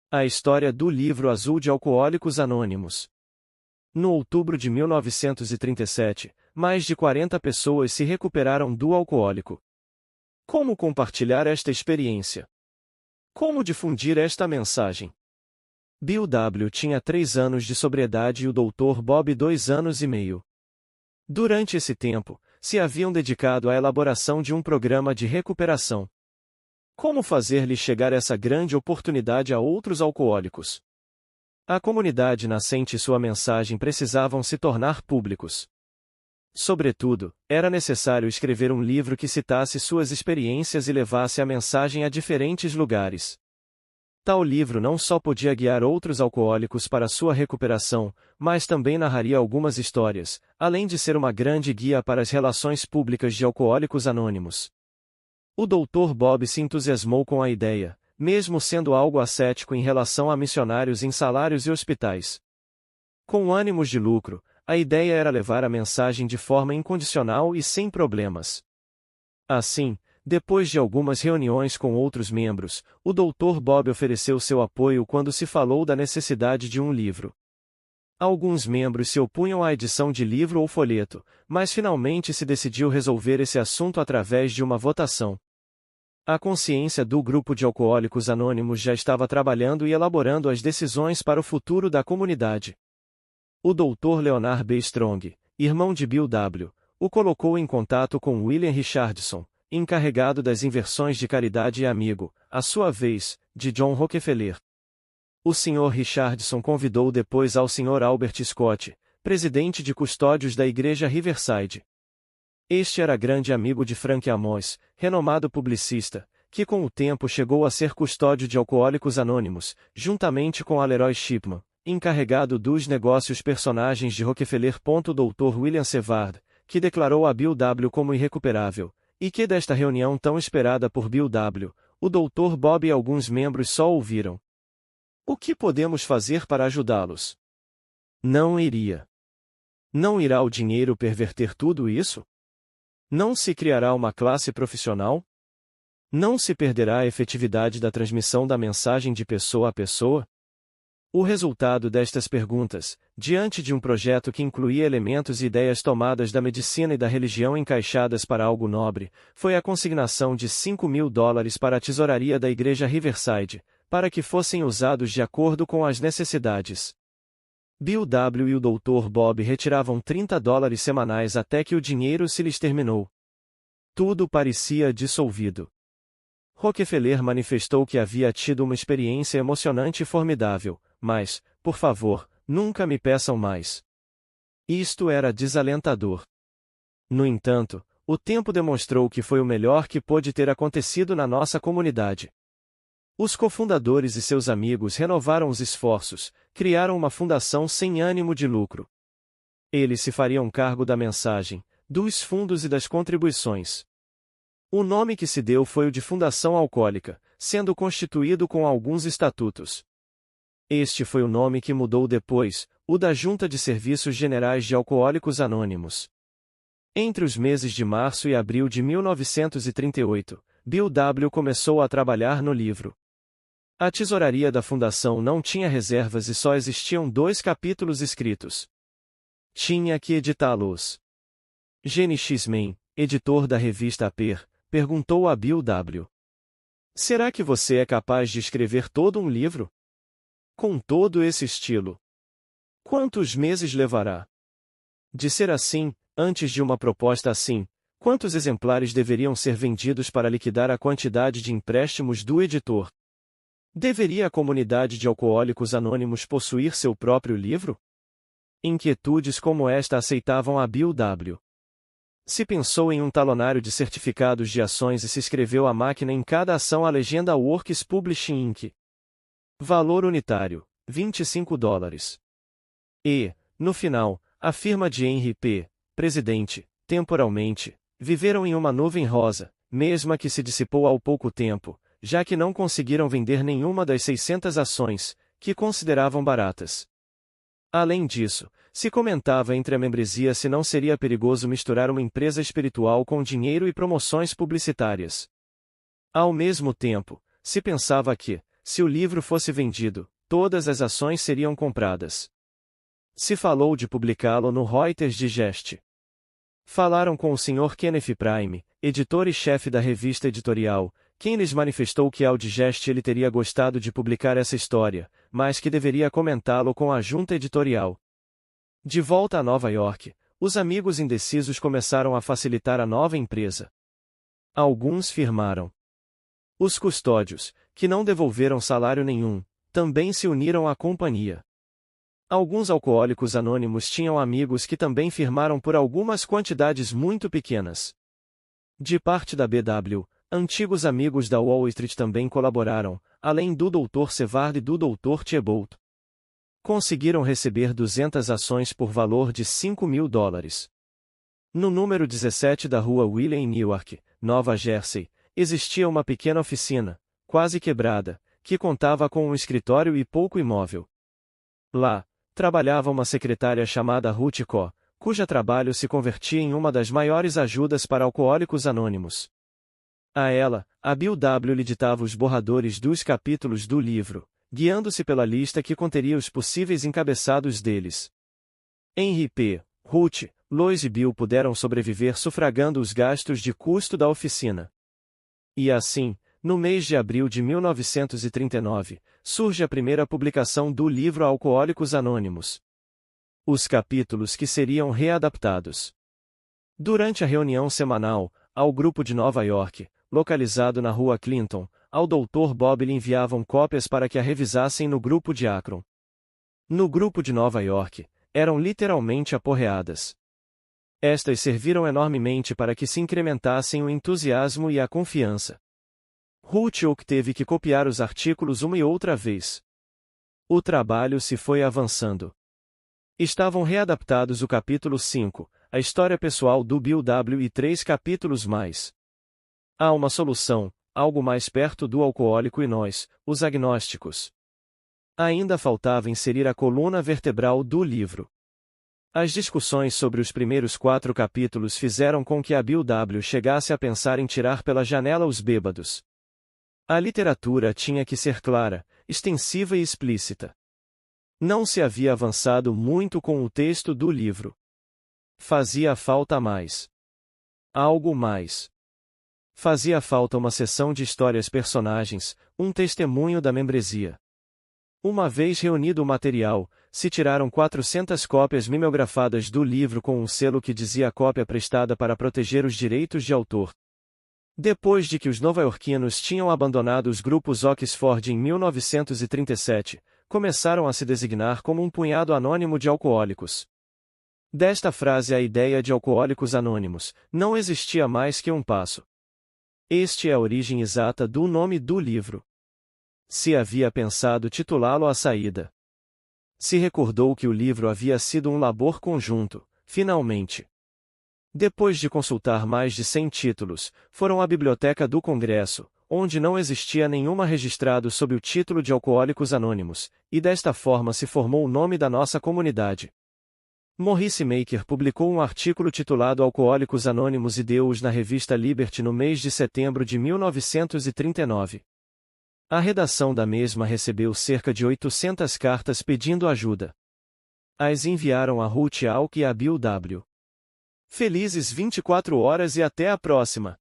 A história do livro azul de Alcoólicos Anônimos. No outubro de 1937, mais de 40 pessoas se recuperaram do alcoólico. Como compartilhar esta experiência? Como difundir esta mensagem? Bill W. tinha 3 anos de sobriedade e o Dr. Bob 2 anos e meio. Durante esse tempo, se haviam dedicado à elaboração de um programa de recuperação. Como fazer-lhe chegar essa grande oportunidade a outros alcoólicos? A comunidade nascente e sua mensagem precisavam se tornar públicos. Sobretudo, era necessário escrever um livro que citasse suas experiências e levasse a mensagem a diferentes lugares. Tal livro não só podia guiar outros alcoólicos para sua recuperação, mas também narraria algumas histórias, além de ser uma grande guia para as relações públicas de Alcoólicos Anônimos. O Dr. Bob se entusiasmou com a ideia, mesmo sendo algo ascético em relação a missionários em salários e hospitais. Com ânimos de lucro, a ideia era levar a mensagem de forma incondicional e sem problemas. Assim, depois de algumas reuniões com outros membros, o Dr. Bob ofereceu seu apoio quando se falou da necessidade de um livro. Alguns membros se opunham à edição de livro ou folheto, mas finalmente se decidiu resolver esse assunto através de uma votação. A consciência do grupo de Alcoólicos Anônimos já estava trabalhando e elaborando as decisões para o futuro da comunidade. O Dr. Leonard B. Strong, irmão de Bill W., o colocou em contato com William Richardson, encarregado das inversões de caridade e amigo, à sua vez, de John Rockefeller. O Sr. Richardson convidou depois ao Sr. Albert Scott, presidente de custódios da Igreja Riverside. Este era grande amigo de Frank Amos, renomado publicista, que com o tempo chegou a ser custódio de Alcoólicos Anônimos, juntamente com Leroy Shipman, encarregado dos negócios personagens de Rockefeller. Dr. William Sevard, que declarou a Bill W. como irrecuperável, e que desta reunião tão esperada por Bill W., o Dr. Bob e alguns membros só ouviram. O que podemos fazer para ajudá-los? Não iria. Não irá o dinheiro perverter tudo isso? Não se criará uma classe profissional? Não se perderá a efetividade da transmissão da mensagem de pessoa a pessoa? O resultado destas perguntas, diante de um projeto que incluía elementos e ideias tomadas da medicina e da religião encaixadas para algo nobre, foi a consignação de $5.000 para a tesouraria da Igreja Riverside, para que fossem usados de acordo com as necessidades. Bill W. e o Dr. Bob retiravam $30 semanais até que o dinheiro se lhes terminou. Tudo parecia dissolvido. Rockefeller manifestou que havia tido uma experiência emocionante e formidável, mas, por favor, nunca me peçam mais. Isto era desalentador. No entanto, o tempo demonstrou que foi o melhor que pôde ter acontecido na nossa comunidade. Os cofundadores e seus amigos renovaram os esforços, criaram uma fundação sem ânimo de lucro. Eles se fariam cargo da mensagem, dos fundos e das contribuições. O nome que se deu foi o de Fundação Alcoólica, sendo constituído com alguns estatutos. Este foi o nome que mudou depois, o da Junta de Serviços Generais de Alcoólicos Anônimos. Entre os meses de março e abril de 1938, Bill W. começou a trabalhar no livro. A tesouraria da fundação não tinha reservas e só existiam 2 capítulos escritos. Tinha que editá-los. Gene Xman, editor da revista APER, perguntou a Bill W. Será que você é capaz de escrever todo um livro? Com todo esse estilo? Quantos meses levará? De ser assim, antes de uma proposta assim, quantos exemplares deveriam ser vendidos para liquidar a quantidade de empréstimos do editor? Deveria a comunidade de Alcoólicos Anônimos possuir seu próprio livro? Inquietudes como esta aceitavam a Bill W. Se pensou em um talonário de certificados de ações e se escreveu à máquina em cada ação a legenda Works Publishing Inc. Valor unitário, $25. E, no final, a firma de Henry P., presidente, temporalmente, viveram em uma nuvem rosa, mesma que se dissipou ao pouco tempo, já que não conseguiram vender nenhuma das 600 ações, que consideravam baratas. Além disso, se comentava entre a membresia se não seria perigoso misturar uma empresa espiritual com dinheiro e promoções publicitárias. Ao mesmo tempo, se pensava que, se o livro fosse vendido, todas as ações seriam compradas. Se falou de publicá-lo no Reuters Digest. Falaram com o Sr. Kenneth Prime, editor e chefe da revista editorial, quem lhes manifestou que ao Digest ele teria gostado de publicar essa história, mas que deveria comentá-lo com a junta editorial. De volta a Nova York, os amigos indecisos começaram a facilitar a nova empresa. Alguns firmaram. Os custódios, que não devolveram salário nenhum, também se uniram à companhia. Alguns alcoólicos anônimos tinham amigos que também firmaram por algumas quantidades muito pequenas. De parte da BW, antigos amigos da Wall Street também colaboraram, além do Dr. Sevard e do Dr. Thibault. Conseguiram receber 200 ações por valor de $5.000. No número 17 da rua William em Newark, Nova Jersey, existia uma pequena oficina, quase quebrada, que contava com um escritório e pouco imóvel. Lá, trabalhava uma secretária chamada Ruth Ko, cujo trabalho se convertia em uma das maiores ajudas para alcoólicos anônimos. A ela, a Bill W. lhe ditava os borradores dos capítulos do livro, guiando-se pela lista que conteria os possíveis encabeçados deles. Henry P., Ruth, Lois e Bill puderam sobreviver sufragando os gastos de custo da oficina. E assim, no mês de abril de 1939, surge a primeira publicação do livro Alcoólicos Anônimos. Os capítulos que seriam readaptados. Durante a reunião semanal, ao grupo de Nova York, localizado na rua Clinton, ao Dr. Bob lhe enviavam cópias para que a revisassem no grupo de Akron. No grupo de Nova York, eram literalmente aporreadas. Estas serviram enormemente para que se incrementassem o entusiasmo e a confiança. Ruth Oak teve que copiar os artículos uma e outra vez. O trabalho se foi avançando. Estavam readaptados o capítulo 5, a história pessoal do Bill W. e 3 capítulos mais. Há uma solução, algo mais perto do alcoólico e nós, os agnósticos. Ainda faltava inserir a coluna vertebral do livro. As discussões sobre os primeiros 4 capítulos fizeram com que a Bill W. chegasse a pensar em tirar pela janela os bêbados. A literatura tinha que ser clara, extensiva e explícita. Não se havia avançado muito com o texto do livro. Fazia falta mais. Algo mais. Fazia falta uma seção de histórias personagens, um testemunho da membresia. Uma vez reunido o material, se tiraram 400 cópias mimeografadas do livro com um selo que dizia cópia prestada para proteger os direitos de autor. Depois de que os nova-iorquinos tinham abandonado os grupos Oxford em 1937, começaram a se designar como um punhado anônimo de alcoólicos. Desta frase a ideia de alcoólicos anônimos, não existia mais que um passo. Este é a origem exata do nome do livro. Se havia pensado titulá-lo A Saída. Se recordou que o livro havia sido um labor conjunto, finalmente. Depois de consultar mais de 100 títulos, foram à Biblioteca do Congresso, onde não existia nenhuma registrado sob o título de Alcoólicos Anônimos, e desta forma se formou o nome da nossa comunidade. Maurice Maker publicou um artigo titulado Alcoólicos Anônimos e deu-os na revista Liberty no mês de setembro de 1939. A redação da mesma recebeu cerca de 800 cartas pedindo ajuda. As enviaram a Ruth Alk e a Bill W. Felizes 24 horas e até a próxima!